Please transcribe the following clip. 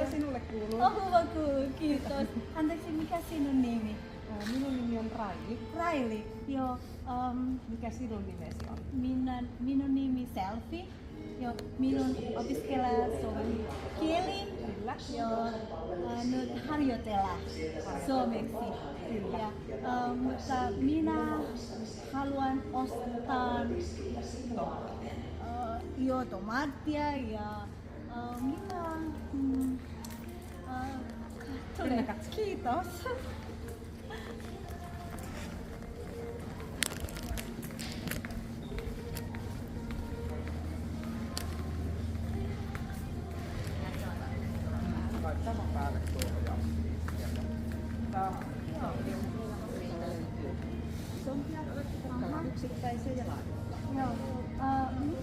Mikä sinulle kuuluu? Hyvä kuuluu, kiitos. Anteeksi, mikä sinun nimi? Minun nimi on Raili. Raili, joo. Mikä sinun nimesi on? Minun nimi Selfie. Joo, minun opiskelee suomen kieli. Kyllä. Joo, nyt harjoitella suomeksi. Kyllä. Mutta minä haluan ostaa tomaattia ja kiitos. Saman päälle tuohon ja isompia, yksittäisiä ja laajoja. Joo.